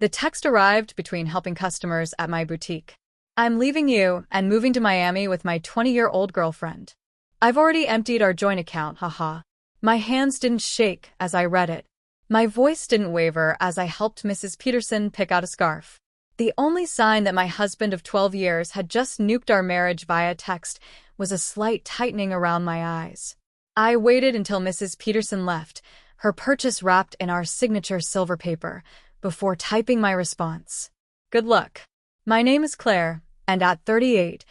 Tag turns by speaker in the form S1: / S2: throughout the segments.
S1: The text arrived between helping customers at my boutique. I'm leaving you and moving to Miami with my 20-year-old girlfriend. I've already emptied our joint account, haha. My hands didn't shake as I read it. My voice didn't waver as I helped Mrs. Peterson pick out a scarf. The only sign that my husband of 12 years had just nuked our marriage via text was a slight tightening around my eyes. I waited until Mrs. Peterson left, her purchase wrapped in our signature silver paper, before typing my response. Good luck. My name is Claire, and at 38,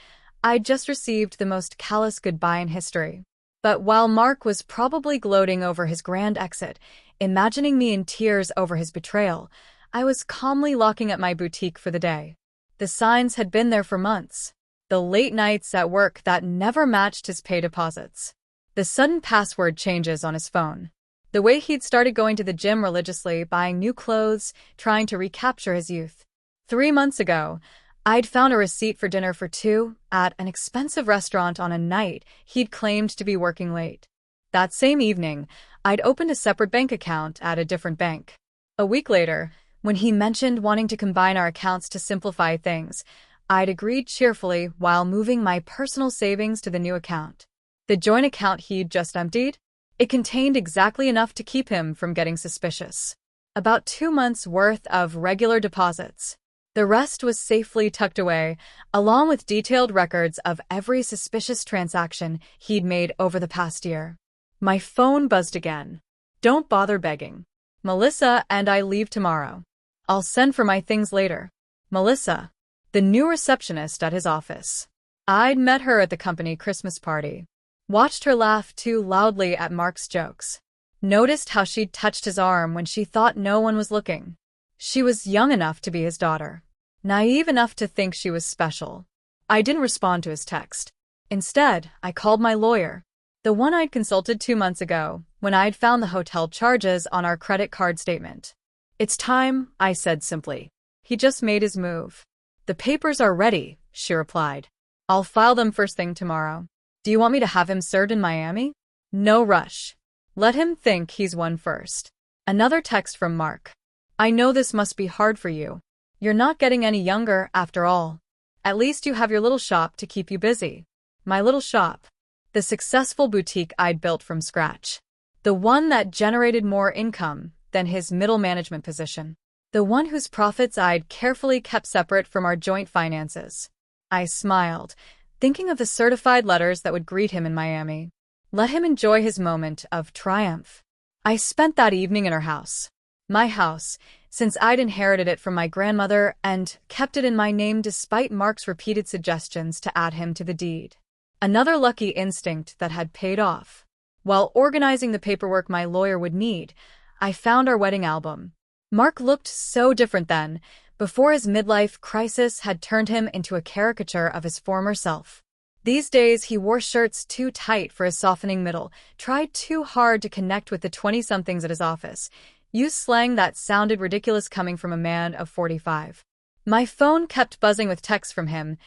S1: I'd just received the most callous goodbye in history. But while Mark was probably gloating over his grand exit, imagining me in tears over his betrayal, I was calmly locking up my boutique for the day. The signs had been there for months. The late nights at work that never matched his pay deposits. The sudden password changes on his phone. The way he'd started going to the gym religiously, buying new clothes, trying to recapture his youth. 3 months ago, I'd found a receipt for dinner for two at an expensive restaurant on a night he'd claimed to be working late. That same evening, I'd opened a separate bank account at a different bank. A week later, when he mentioned wanting to combine our accounts to simplify things, I'd agreed cheerfully while moving my personal savings to the new account. The joint account he'd just emptied? It contained exactly enough to keep him from getting suspicious. About 2 months' worth of regular deposits. The rest was safely tucked away, along with detailed records of every suspicious transaction he'd made over the past year. My phone buzzed again. Don't bother begging. Melissa and I leave tomorrow. I'll send for my things later. Melissa, the new receptionist at his office. I'd met her at the company Christmas party. Watched her laugh too loudly at Mark's jokes. Noticed how she'd touched his arm when she thought no one was looking. She was young enough to be his daughter. Naive enough to think she was special. I didn't respond to his text. Instead, I called my lawyer. The one I'd consulted 2 months ago, when I'd found the hotel charges on our credit card statement. It's time, I said simply. He just made his move. The papers are ready, she replied. I'll file them first thing tomorrow. Do you want me to have him served in Miami? No rush. Let him think he's won first. Another text from Mark. I know this must be hard for you. You're not getting any younger, after all. At least you have your little shop to keep you busy. My little shop. The successful boutique I'd built from scratch. The one that generated more income than his middle management position. The one whose profits I'd carefully kept separate from our joint finances. I smiled, thinking of the certified letters that would greet him in Miami. Let him enjoy his moment of triumph. I spent that evening in her house. My house, since I'd inherited it from my grandmother and kept it in my name despite Mark's repeated suggestions to add him to the deed. Another lucky instinct that had paid off. While organizing the paperwork my lawyer would need, I found our wedding album. Mark looked so different then, before his midlife crisis had turned him into a caricature of his former self. These days he wore shirts too tight for his softening middle, tried too hard to connect with the 20-somethings at his office, used slang that sounded ridiculous coming from a man of 45. My phone kept buzzing with texts from him,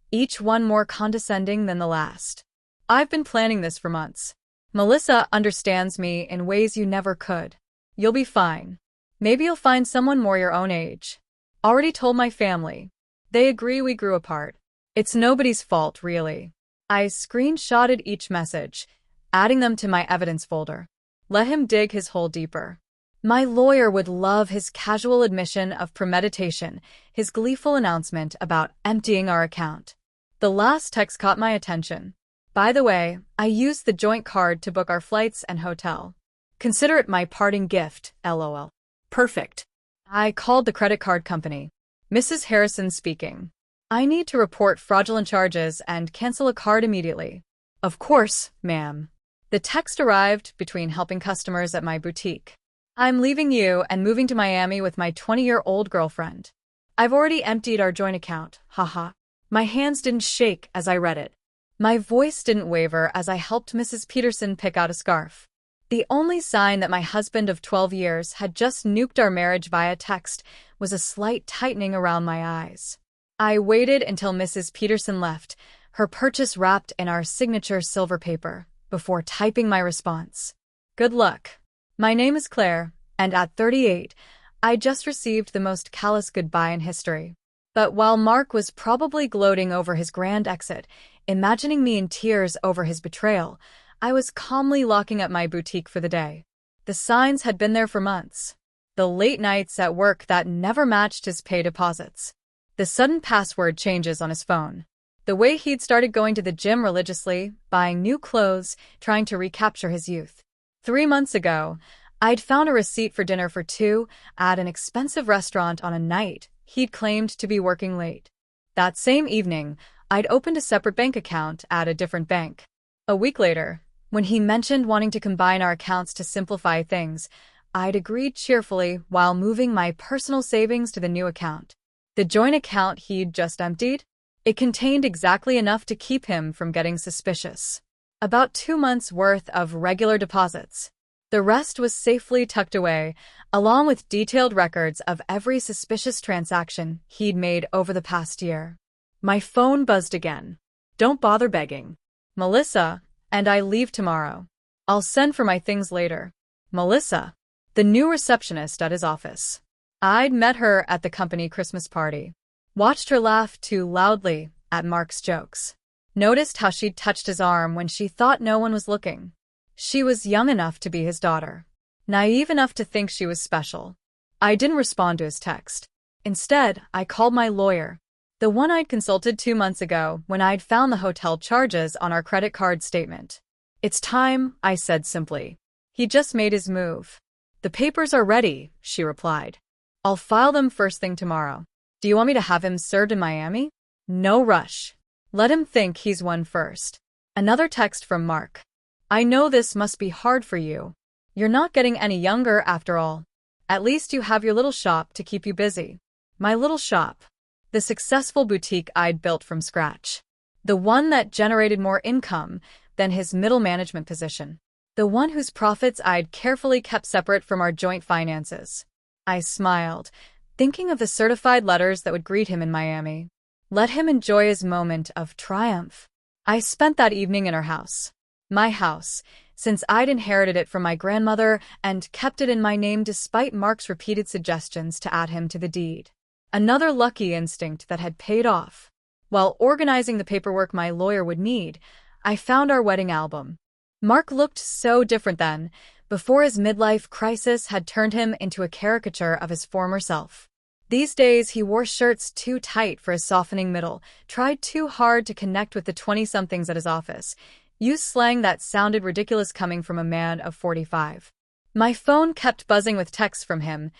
S1: each one more condescending than the last. I've been planning this for months. Melissa understands me in ways you never could. You'll be fine. Maybe you'll find someone more your own age. Already told my family. They agree we grew apart. It's nobody's fault, really. I screenshotted each message, adding them to my evidence folder. Let him dig his hole deeper. My lawyer would love his casual admission of premeditation, his gleeful announcement about emptying our account. The last text caught my attention. By the way, I used the joint card to book our flights and hotel. Consider it my parting gift, LOL. Perfect. I called the credit card company. Mrs. Harrison speaking. I need to report fraudulent charges and cancel a card immediately. Of course, ma'am. The text arrived between helping customers at my boutique. I'm leaving you and moving to Miami with my 20-year-old girlfriend. I've already emptied our joint account, haha. My hands didn't shake as I read it. My voice didn't waver as I helped Mrs. Peterson pick out a scarf. The only sign that my husband of 12 years had just nuked our marriage via text was a slight tightening around my eyes. I waited until Mrs. Peterson left, her purchase wrapped in our signature silver paper, before typing my response. Good luck. My name is Claire, and at 38, I just received the most callous goodbye in history. But while Mark was probably gloating over his grand exit, imagining me in tears over his betrayal, I was calmly locking up my boutique for the day. The signs had been there for months. The late nights at work that never matched his pay deposits. The sudden password changes on his phone. The way he'd started going to the gym religiously, buying new clothes, trying to recapture his youth. 3 months ago, I'd found a receipt for dinner for two at an expensive restaurant on a night he'd claimed to be working late. That same evening, I'd opened a separate bank account at a different bank. A week later, when he mentioned wanting to combine our accounts to simplify things, I'd agreed cheerfully while moving my personal savings to the new account. The joint account he'd just emptied? It contained exactly enough to keep him from getting suspicious. About 2 months' worth of regular deposits. The rest was safely tucked away, along with detailed records of every suspicious transaction he'd made over the past year. My phone buzzed again. Don't bother begging. Melissa, and I leave tomorrow. I'll send for my things later. Melissa, the new receptionist at his office. I'd met her at the company Christmas party. Watched her laugh too loudly at Mark's jokes. Noticed how she'd touched his arm when she thought no one was looking. She was young enough to be his daughter. Naive enough to think she was special. I didn't respond to his text. Instead, I called my lawyer. The one I'd consulted 2 months ago when I'd found the hotel charges on our credit card statement. It's time, I said simply. He just made his move. The papers are ready, she replied. I'll file them first thing tomorrow. Do you want me to have him served in Miami? No rush. Let him think he's won first. Another text from Mark. I know this must be hard for you. You're not getting any younger after all. At least you have your little shop to keep you busy. My little shop. The successful boutique I'd built from scratch. The one that generated more income than his middle management position. The one whose profits I'd carefully kept separate from our joint finances. I smiled, thinking of the certified letters that would greet him in Miami. Let him enjoy his moment of triumph. I spent that evening in her house. My house, since I'd inherited it from my grandmother and kept it in my name despite Mark's repeated suggestions to add him to the deed. Another lucky instinct that had paid off. While organizing the paperwork my lawyer would need, I found our wedding album. Mark looked so different then, before his midlife crisis had turned him into a caricature of his former self. These days, he wore shirts too tight for his softening middle, tried too hard to connect with the 20-somethings at his office, used slang that sounded ridiculous coming from a man of 45. My phone kept buzzing with texts from him,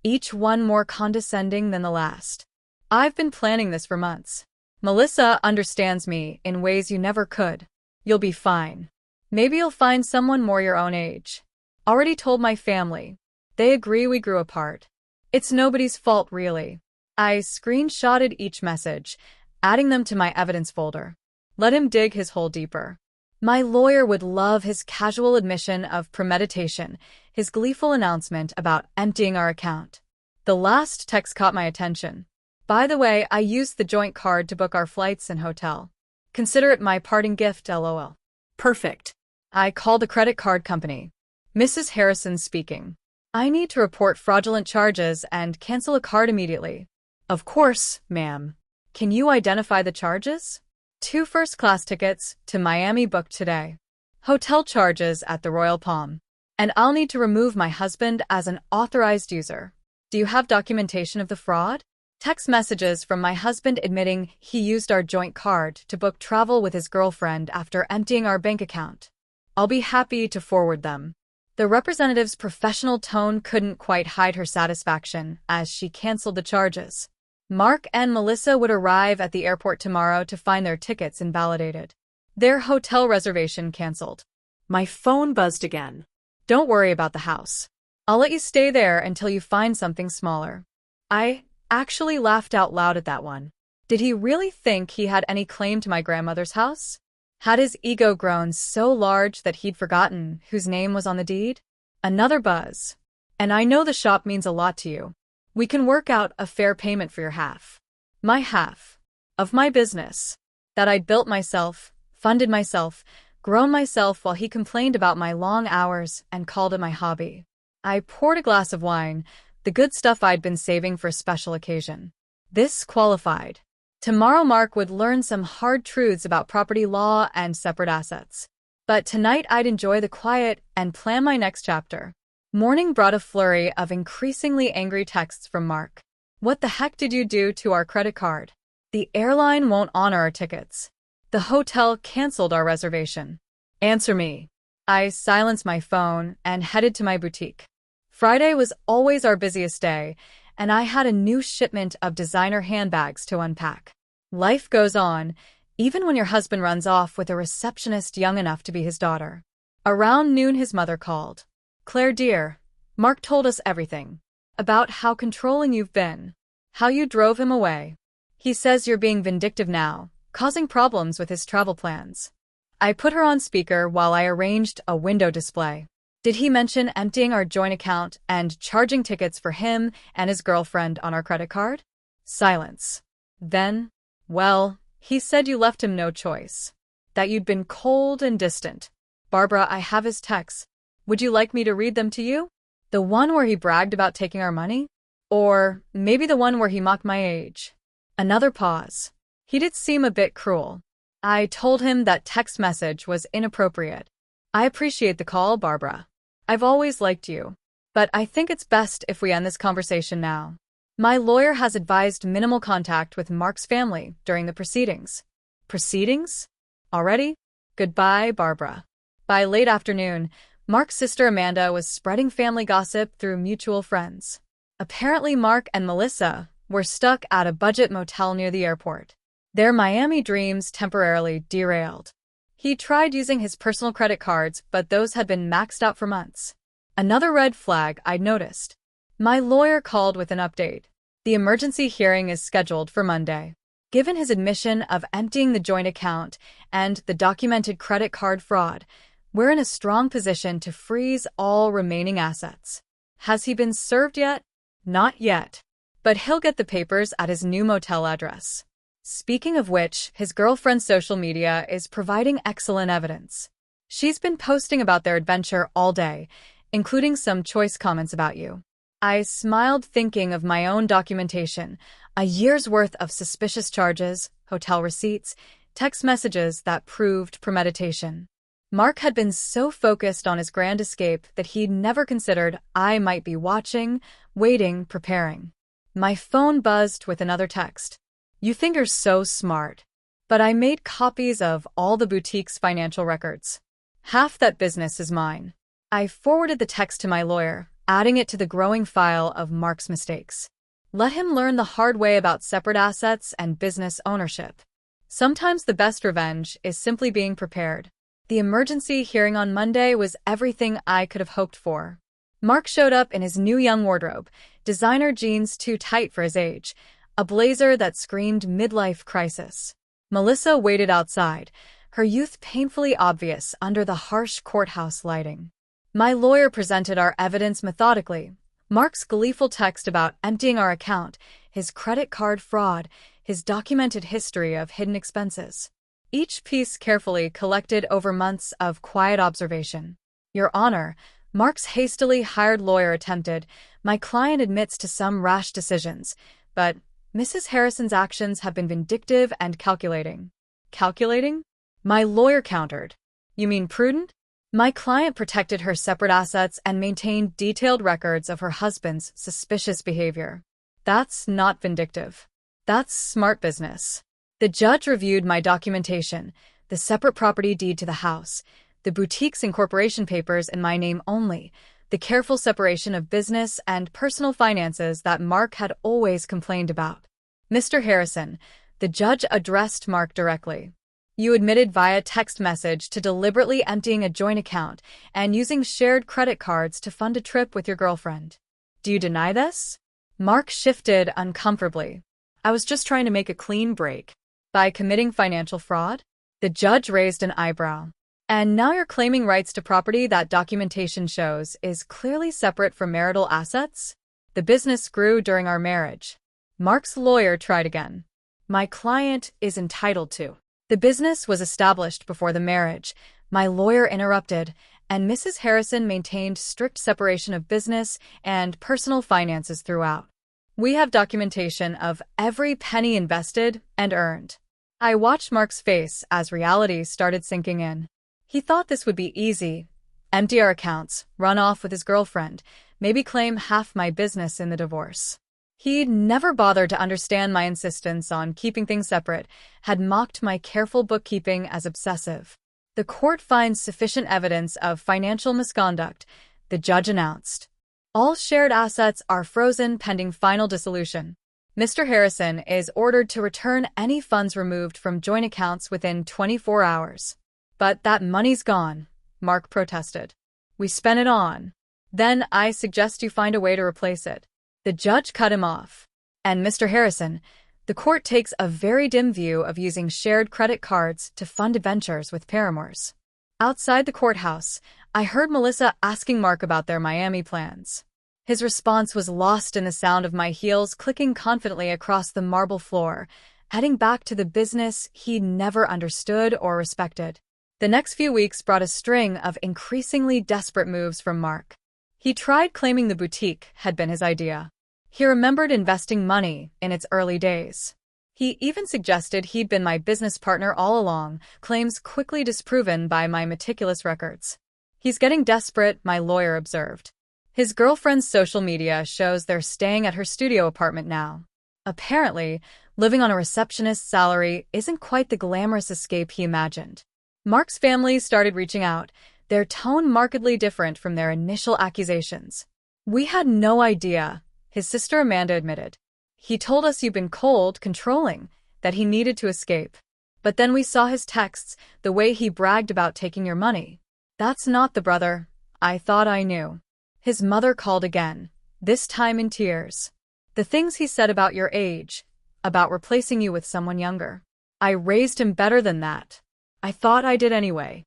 S1: each one more condescending than the last. I've been planning this for months. Melissa understands me in ways you never could. You'll be fine. Maybe you'll find someone more your own age. Already told my family. They agree we grew apart. It's nobody's fault, really. I screenshotted each message, adding them to my evidence folder. Let him dig his hole deeper. My lawyer would love his casual admission of premeditation, his gleeful announcement about emptying our account. The last text caught my attention. By the way, I used the joint card to book our flights and hotel. Consider it my parting gift, LOL. Perfect. I called the credit card company. Mrs. Harrison speaking. I need to report fraudulent charges and cancel a card immediately. Of course, ma'am. Can you identify the charges? 2 first-class tickets to Miami booked today. Hotel charges at the Royal Palm. And I'll need to remove my husband as an authorized user. Do you have documentation of the fraud? Text messages from my husband admitting he used our joint card to book travel with his girlfriend after emptying our bank account. I'll be happy to forward them. The representative's professional tone couldn't quite hide her satisfaction as she canceled the charges. Mark and Melissa would arrive at the airport tomorrow to find their tickets invalidated. Their hotel reservation canceled. My phone buzzed again. Don't worry about the house. I'll let you stay there until you find something smaller. I actually laughed out loud at that one. Did he really think he had any claim to my grandmother's house? Had his ego grown so large that he'd forgotten whose name was on the deed? Another buzz. And I know the shop means a lot to you. We can work out a fair payment for your half. My half. Of my business. That I'd built myself, funded myself, grown myself while he complained about my long hours and called it my hobby. I poured a glass of wine, the good stuff I'd been saving for a special occasion. This qualified. Tomorrow Mark would learn some hard truths about property law and separate assets. But tonight I'd enjoy the quiet and plan my next chapter. Morning brought a flurry of increasingly angry texts from Mark. What the heck did you do to our credit card? The airline won't honor our tickets. The hotel canceled our reservation. Answer me. I silenced my phone and headed to my boutique. Friday was always our busiest day, and I had a new shipment of designer handbags to unpack. Life goes on, even when your husband runs off with a receptionist young enough to be his daughter. Around noon his mother called. Claire dear, Mark told us everything. About how controlling you've been. How you drove him away. He says you're being vindictive now, causing problems with his travel plans. I put her on speaker while I arranged a window display. Did he mention emptying our joint account and charging tickets for him and his girlfriend on our credit card? Silence. Then, well, he said you left him no choice. That you'd been cold and distant. Barbara, I have his texts. Would you like me to read them to you? The one where he bragged about taking our money? Or maybe the one where he mocked my age? Another pause. He did seem a bit cruel. I told him that text message was inappropriate. I appreciate the call, Barbara. I've always liked you. But I think it's best if we end this conversation now. My lawyer has advised minimal contact with Mark's family during the proceedings. Proceedings? Already? Goodbye, Barbara. By late afternoon, Mark's sister Amanda was spreading family gossip through mutual friends. Apparently Mark and Melissa were stuck at a budget motel near the airport. Their Miami dreams temporarily derailed. He tried using his personal credit cards, but those had been maxed out for months. Another red flag I'd noticed. My lawyer called with an update. The emergency hearing is scheduled for Monday. Given his admission of emptying the joint account and the documented credit card fraud, we're in a strong position to freeze all remaining assets. Has he been served yet? Not yet. But he'll get the papers at his new motel address. Speaking of which, his girlfriend's social media is providing excellent evidence. She's been posting about their adventure all day, including some choice comments about you. I smiled thinking of my own documentation, a year's worth of suspicious charges, hotel receipts, text messages that proved premeditation. Mark had been so focused on his grand escape that he'd never considered I might be watching, waiting, preparing. My phone buzzed with another text. You think you're so smart. But I made copies of all the boutique's financial records. Half that business is mine. I forwarded the text to my lawyer, adding it to the growing file of Mark's mistakes. Let him learn the hard way about separate assets and business ownership. Sometimes the best revenge is simply being prepared. The emergency hearing on Monday was everything I could have hoped for. Mark showed up in his new young wardrobe, designer jeans too tight for his age, a blazer that screamed midlife crisis. Melissa waited outside, her youth painfully obvious under the harsh courthouse lighting. My lawyer presented our evidence methodically. Mark's gleeful text about emptying our account, his credit card fraud, his documented history of hidden expenses. Each piece carefully collected over months of quiet observation. Your Honor, Mark's hastily hired lawyer attempted. My client admits to some rash decisions, but Mrs. Harrison's actions have been vindictive and calculating. Calculating? My lawyer countered. You mean prudent? My client protected her separate assets and maintained detailed records of her husband's suspicious behavior. That's not vindictive. That's smart business. The judge reviewed my documentation, the separate property deed to the house, the boutique's incorporation papers in my name only, the careful separation of business and personal finances that Mark had always complained about. Mr. Harrison, the judge addressed Mark directly. You admitted via text message to deliberately emptying a joint account and using shared credit cards to fund a trip with your girlfriend. Do you deny this? Mark shifted uncomfortably. I was just trying to make a clean break. By committing financial fraud? The judge raised an eyebrow. And now you're claiming rights to property that documentation shows is clearly separate from marital assets? The business grew during our marriage. Mark's lawyer tried again. My client is entitled to. The business was established before the marriage. My lawyer interrupted, and Mrs. Harrison maintained strict separation of business and personal finances throughout. We have documentation of every penny invested and earned. I watched Mark's face as reality started sinking in. He thought this would be easy. Empty our accounts, run off with his girlfriend, maybe claim half my business in the divorce. He'd never bothered to understand my insistence on keeping things separate, had mocked my careful bookkeeping as obsessive. The court finds sufficient evidence of financial misconduct, the judge announced. All shared assets are frozen pending final dissolution. Mr. Harrison is ordered to return any funds removed from joint accounts within 24 hours. But that money's gone, Mark protested. We spent it on. Then I suggest you find a way to replace it. The judge cut him off. And Mr. Harrison, the court takes a very dim view of using shared credit cards to fund adventures with paramours. Outside the courthouse, I heard Melissa asking Mark about their Miami plans. His response was lost in the sound of my heels clicking confidently across the marble floor, heading back to the business he'd never understood or respected. The next few weeks brought a string of increasingly desperate moves from Mark. He tried claiming the boutique had been his idea. He remembered investing money in its early days. He even suggested he'd been my business partner all along, claims quickly disproven by my meticulous records. He's getting desperate, my lawyer observed. His girlfriend's social media shows they're staying at her studio apartment now. Apparently, living on a receptionist's salary isn't quite the glamorous escape he imagined. Mark's family started reaching out, their tone markedly different from their initial accusations. We had no idea, his sister Amanda admitted. He told us you've been cold, controlling, that he needed to escape. But then we saw his texts, the way he bragged about taking your money. That's not the brother I thought I knew. His mother called again, this time in tears. The things he said about your age, about replacing you with someone younger. I raised him better than that. I thought I did anyway.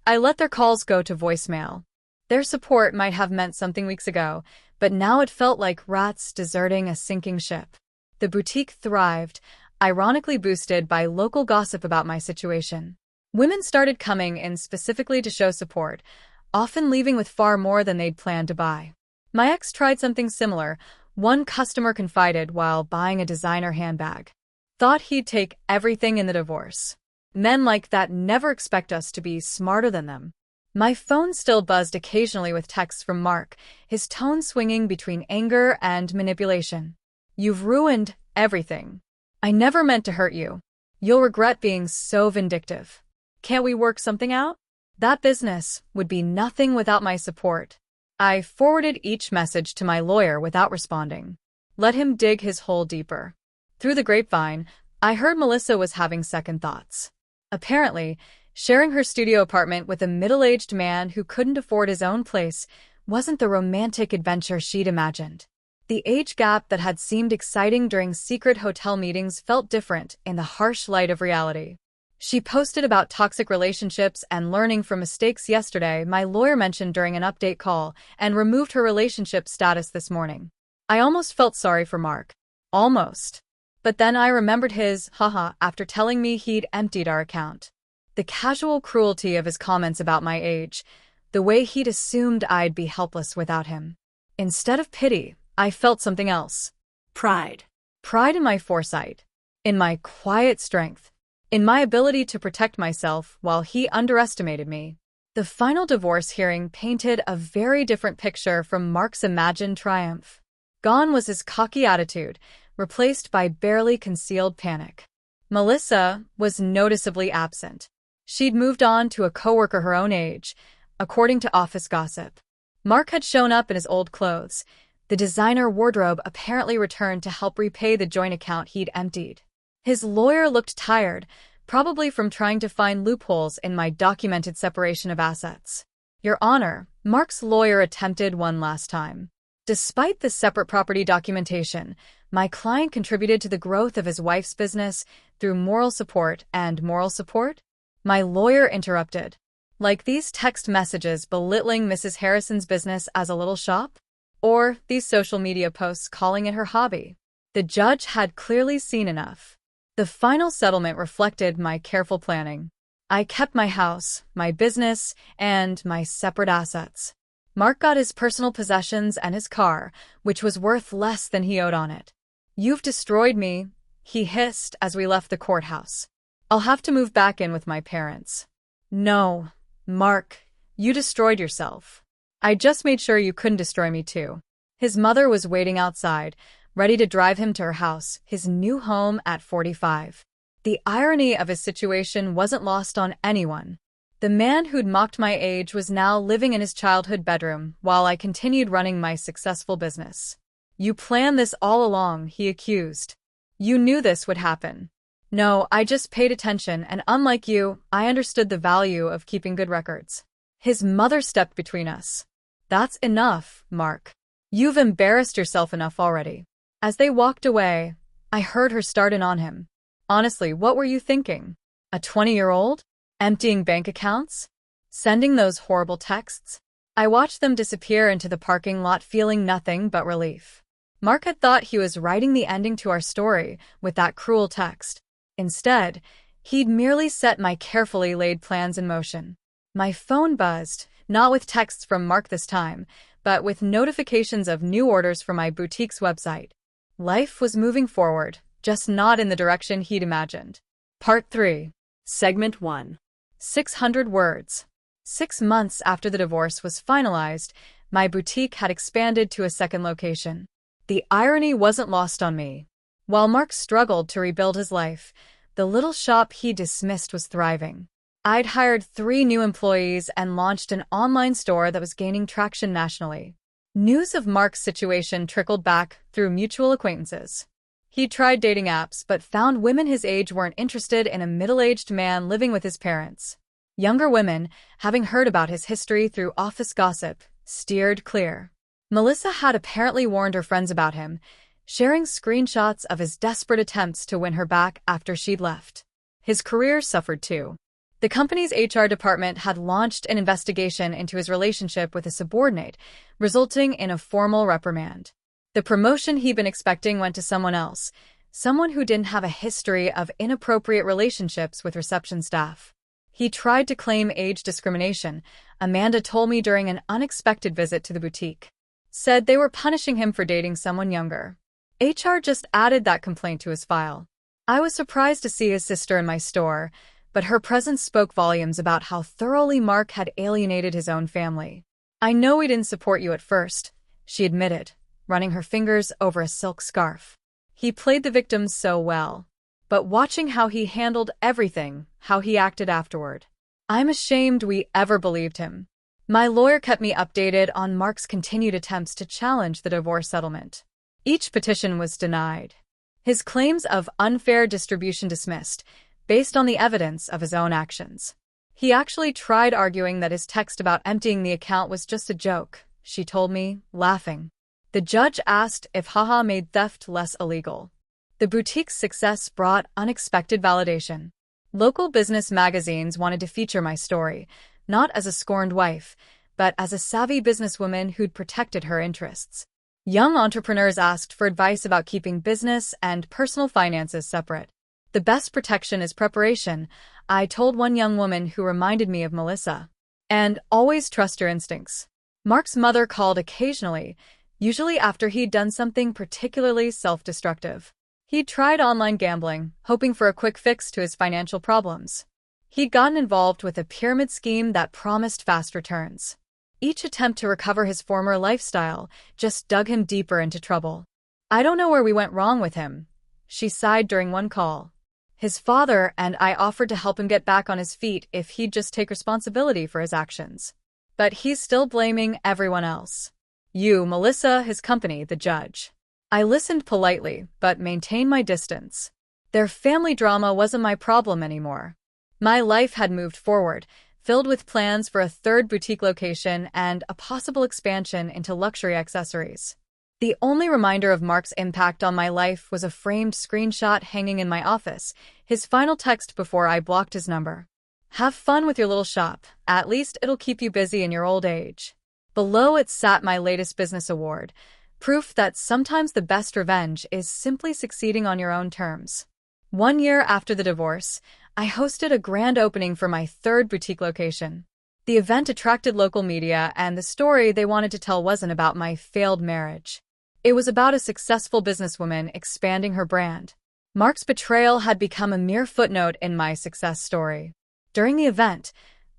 S1: I let their calls go to voicemail. Their support might have meant something weeks ago, but now it felt like rats deserting a sinking ship. The boutique thrived, ironically boosted by local gossip about my situation. Women started coming in specifically to show support, often leaving with far more than they'd planned to buy. My ex tried something similar. One customer confided while buying a designer handbag. Thought he'd take everything in the divorce. Men like that never expect us to be smarter than them. My phone still buzzed occasionally with texts from Mark, his tone swinging between anger and manipulation. You've ruined everything. I never meant to hurt you. You'll regret being so vindictive. Can't we work something out? That business would be nothing without my support. I forwarded each message to my lawyer without responding. Let him dig his hole deeper. Through the grapevine, I heard Melissa was having second thoughts. Apparently, sharing her studio apartment with a middle-aged man who couldn't afford his own place wasn't the romantic adventure she'd imagined. The age gap that had seemed exciting during secret hotel meetings felt different in the harsh light of reality. She posted about toxic relationships and learning from mistakes yesterday, my lawyer mentioned during an update call, and removed her relationship status this morning. I almost felt sorry for Mark. Almost. But then I remembered his haha after telling me he'd emptied our account. The casual cruelty of his comments about my age, the way he'd assumed I'd be helpless without him. Instead of pity, I felt something else. Pride. Pride in my foresight. In my quiet strength. In my ability to protect myself while he underestimated me. The final divorce hearing painted a very different picture from Mark's imagined triumph. Gone was his cocky attitude, replaced by barely concealed panic. Melissa was noticeably absent. She'd moved on to a coworker her own age, according to office gossip. Mark had shown up in his old clothes. The designer wardrobe apparently returned to help repay the joint account he'd emptied. His lawyer looked tired, probably from trying to find loopholes in my documented separation of assets. Your Honor, Mark's lawyer attempted one last time. Despite the separate property documentation, my client contributed to the growth of his wife's business through moral support and moral support? My lawyer interrupted. Like these text messages belittling Mrs. Harrison's business as a little shop? Or these social media posts calling it her hobby? The judge had clearly seen enough. The final settlement reflected my careful planning. I kept my house, my business, and my separate assets. Mark got his personal possessions and his car, which was worth less than he owed on it. "You've destroyed me," he hissed as we left the courthouse. "I'll have to move back in with my parents." "No, Mark, you destroyed yourself. I just made sure you couldn't destroy me too." His mother was waiting outside, ready to drive him to her house, his new home at 45. The irony of his situation wasn't lost on anyone. The man who'd mocked my age was now living in his childhood bedroom while I continued running my successful business. "You planned this all along," he accused. "You knew this would happen." "No, I just paid attention, and unlike you, I understood the value of keeping good records." His mother stepped between us. "That's enough, Mark. You've embarrassed yourself enough already." As they walked away, I heard her start in on him. "Honestly, what were you thinking? A 20-year-old? Emptying bank accounts? Sending those horrible texts?" I watched them disappear into the parking lot, feeling nothing but relief. Mark had thought he was writing the ending to our story with that cruel text. Instead, he'd merely set my carefully laid plans in motion. My phone buzzed, not with texts from Mark this time, but with notifications of new orders for my boutique's website. Life was moving forward, just not in the direction he'd imagined. Part 3. Segment 1. 600 words. 6 months after the divorce was finalized, my boutique had expanded to a second location. The irony wasn't lost on me. While Mark struggled to rebuild his life, the little shop he dismissed was thriving. I'd hired 3 new employees and launched an online store that was gaining traction nationally. News of Mark's situation trickled back through mutual acquaintances. He tried dating apps but found women his age weren't interested in a middle-aged man living with his parents. Younger women, having heard about his history through office gossip, steered clear. Melissa had apparently warned her friends about him, sharing screenshots of his desperate attempts to win her back after she'd left. His career suffered too. The company's HR department had launched an investigation into his relationship with a subordinate, resulting in a formal reprimand. The promotion he'd been expecting went to someone else, someone who didn't have a history of inappropriate relationships with reception staff. He tried to claim age discrimination, Amanda told me during an unexpected visit to the boutique. Said they were punishing him for dating someone younger. HR just added that complaint to his file. I was surprised to see his sister in my store, but her presence spoke volumes about how thoroughly Mark had alienated his own family. "I know we didn't support you at first," she admitted, running her fingers over a silk scarf. "He played the victim so well. But watching how he handled everything, how he acted afterward, I'm ashamed we ever believed him." My lawyer kept me updated on Mark's continued attempts to challenge the divorce settlement. Each petition was denied. His claims of unfair distribution dismissed, based on the evidence of his own actions. He actually tried arguing that his text about emptying the account was just a joke, she told me, laughing. The judge asked if haha made theft less illegal. The boutique's success brought unexpected validation. Local business magazines wanted to feature my story, not as a scorned wife, but as a savvy businesswoman who'd protected her interests. Young entrepreneurs asked for advice about keeping business and personal finances separate. "The best protection is preparation," I told one young woman who reminded me of Melissa. "And always trust your instincts." Mark's mother called occasionally, usually after he'd done something particularly self-destructive. He'd tried online gambling, hoping for a quick fix to his financial problems. He'd gotten involved with a pyramid scheme that promised fast returns. Each attempt to recover his former lifestyle just dug him deeper into trouble. "I don't know where we went wrong with him," she sighed during one call. "His father and I offered to help him get back on his feet if he'd just take responsibility for his actions. But he's still blaming everyone else. You, Melissa, his company, the judge." I listened politely, but maintained my distance. Their family drama wasn't my problem anymore. My life had moved forward, filled with plans for a third boutique location and a possible expansion into luxury accessories. The only reminder of Mark's impact on my life was a framed screenshot hanging in my office, his final text before I blocked his number. "Have fun with your little shop. At least it'll keep you busy in your old age." Below it sat my latest business award, proof that sometimes the best revenge is simply succeeding on your own terms. 1 year after the divorce, I hosted a grand opening for my third boutique location. The event attracted local media, and the story they wanted to tell wasn't about my failed marriage. It was about a successful businesswoman expanding her brand. Mark's betrayal had become a mere footnote in my success story. During the event,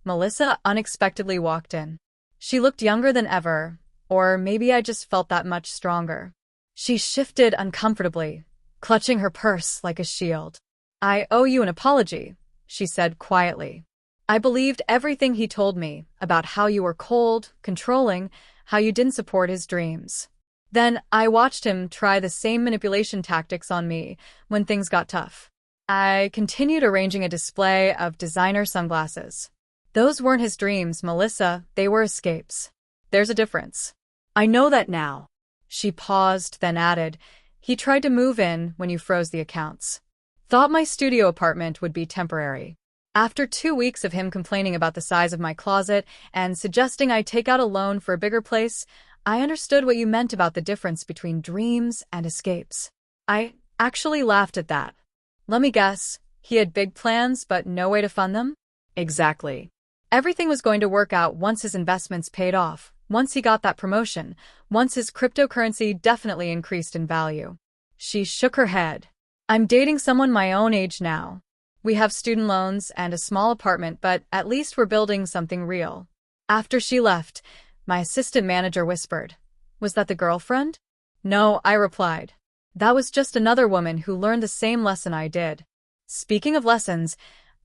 S1: Melissa unexpectedly walked in. She looked younger than ever, or maybe I just felt that much stronger. She shifted uncomfortably, clutching her purse like a shield. "I owe you an apology," she said quietly. "I believed everything he told me about how you were cold, controlling, how you didn't support his dreams. Then I watched him try the same manipulation tactics on me when things got tough." I continued arranging a display of designer sunglasses. "Those weren't his dreams, Melissa, they were escapes. There's a difference." "I know that now." She paused, then added, "He tried to move in when you froze the accounts. Thought my studio apartment would be temporary. After 2 weeks of him complaining about the size of my closet and suggesting I take out a loan for a bigger place, I understood what you meant about the difference between dreams and escapes." I actually laughed at that. "Let me guess, he had big plans but no way to fund them?" "Exactly. Everything was going to work out once his investments paid off, once he got that promotion, once his cryptocurrency definitely increased in value." She shook her head. "I'm dating someone my own age now. We have student loans and a small apartment, but at least we're building something real." After she left, my assistant manager whispered, "Was that the girlfriend?" "No," I replied. "That was just another woman who learned the same lesson I did." Speaking of lessons,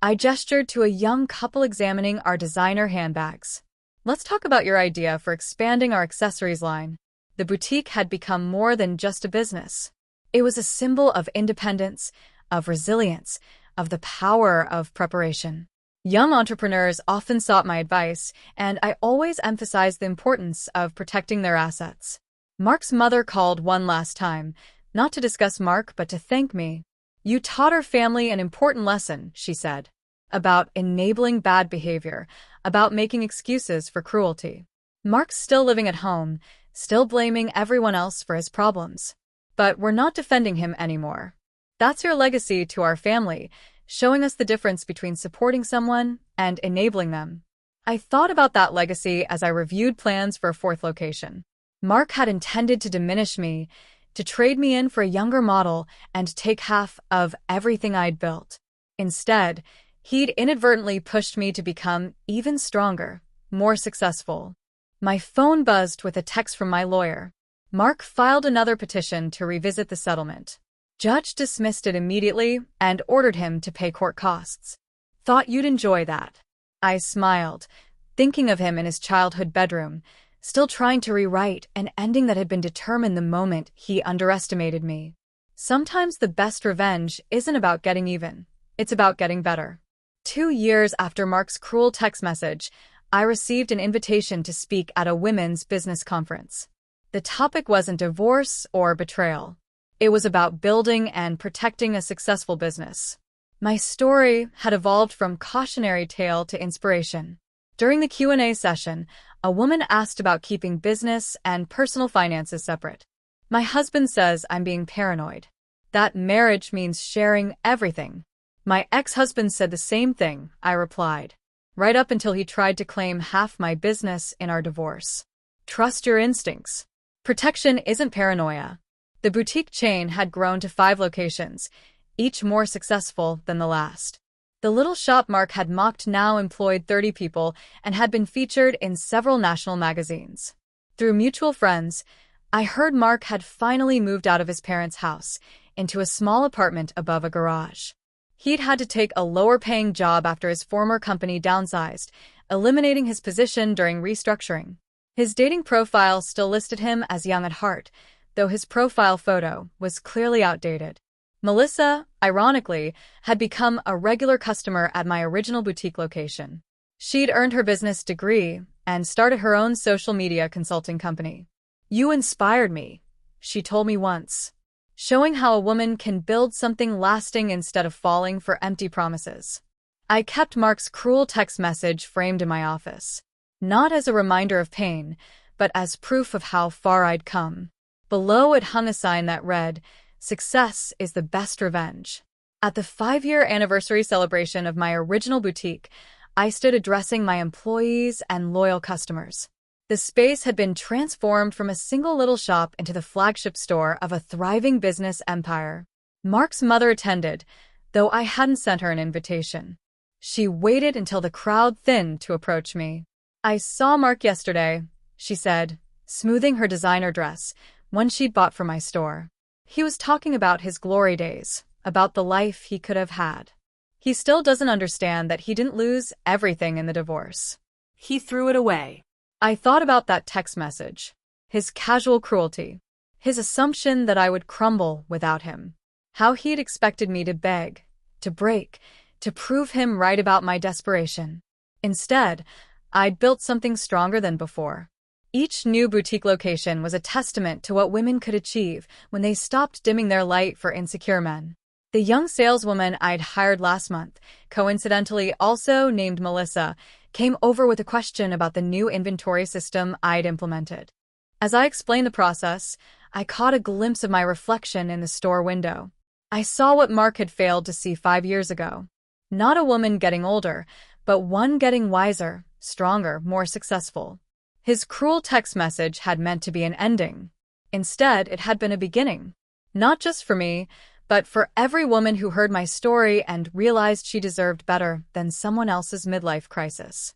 S1: I gestured to a young couple examining our designer handbags. "Let's talk about your idea for expanding our accessories line." The boutique had become more than just a business. It was a symbol of independence, of resilience, of the power of preparation. Young entrepreneurs often sought my advice, and I always emphasized the importance of protecting their assets. Mark's mother called one last time, not to discuss Mark but to thank me. "You taught our family an important lesson," she said, "about enabling bad behavior, about making excuses for cruelty." Mark's still living at home, still blaming everyone else for his problems. But we're not defending him anymore. That's your legacy to our family, showing us the difference between supporting someone and enabling them. I thought about that legacy as I reviewed plans for a fourth location. Mark had intended to diminish me, to trade me in for a younger model and take half of everything I'd built. Instead, he'd inadvertently pushed me to become even stronger, more successful. My phone buzzed with a text from my lawyer. Mark filed another petition to revisit the settlement. Judge dismissed it immediately and ordered him to pay court costs. "Thought you'd enjoy that." I smiled, thinking of him in his childhood bedroom, still trying to rewrite an ending that had been determined the moment he underestimated me. Sometimes the best revenge isn't about getting even, it's about getting better. 2 years after Mark's cruel text message, I received an invitation to speak at a women's business conference. The topic wasn't divorce or betrayal. It was about building and protecting a successful business. My story had evolved from cautionary tale to inspiration. During the Q&A session, a woman asked about keeping business and personal finances separate. "My husband says I'm being paranoid. That marriage means sharing everything." "My ex-husband said the same thing," I replied, "right up until he tried to claim half my business in our divorce." Trust your instincts. Protection isn't paranoia. The boutique chain had grown to 5 locations, each more successful than the last. The little shop Mark had mocked now employed 30 people and had been featured in several national magazines. Through mutual friends, I heard Mark had finally moved out of his parents' house into a small apartment above a garage. He'd had to take a lower-paying job after his former company downsized, eliminating his position during restructuring. His dating profile still listed him as young at heart, though his profile photo was clearly outdated. Melissa, ironically, had become a regular customer at my original boutique location. She'd earned her business degree and started her own social media consulting company. "You inspired me," she told me once, showing how a woman can build something lasting instead of falling for empty promises. I kept Mark's cruel text message framed in my office, not as a reminder of pain, but as proof of how far I'd come. Below it hung a sign that read, "Success is the best revenge." At the 5-year anniversary celebration of my original boutique, I stood addressing my employees and loyal customers. The space had been transformed from a single little shop into the flagship store of a thriving business empire. Mark's mother attended, though I hadn't sent her an invitation. She waited until the crowd thinned to approach me. "I saw Mark yesterday," she said, smoothing her designer dress, one she'd bought for my store. "He was talking about his glory days, about the life he could have had. He still doesn't understand that he didn't lose everything in the divorce. He threw it away." I thought about that text message, his casual cruelty, his assumption that I would crumble without him, how he'd expected me to beg, to break, to prove him right about my desperation. Instead, I'd built something stronger than before. Each new boutique location was a testament to what women could achieve when they stopped dimming their light for insecure men. The young saleswoman I'd hired last month, coincidentally also named Melissa, came over with a question about the new inventory system I'd implemented. As I explained the process, I caught a glimpse of my reflection in the store window. I saw what Mark had failed to see 5 years ago. Not a woman getting older, but one getting wiser, stronger, more successful. His cruel text message had meant to be an ending. Instead, it had been a beginning. Not just for me, but for every woman who heard my story and realized she deserved better than someone else's midlife crisis.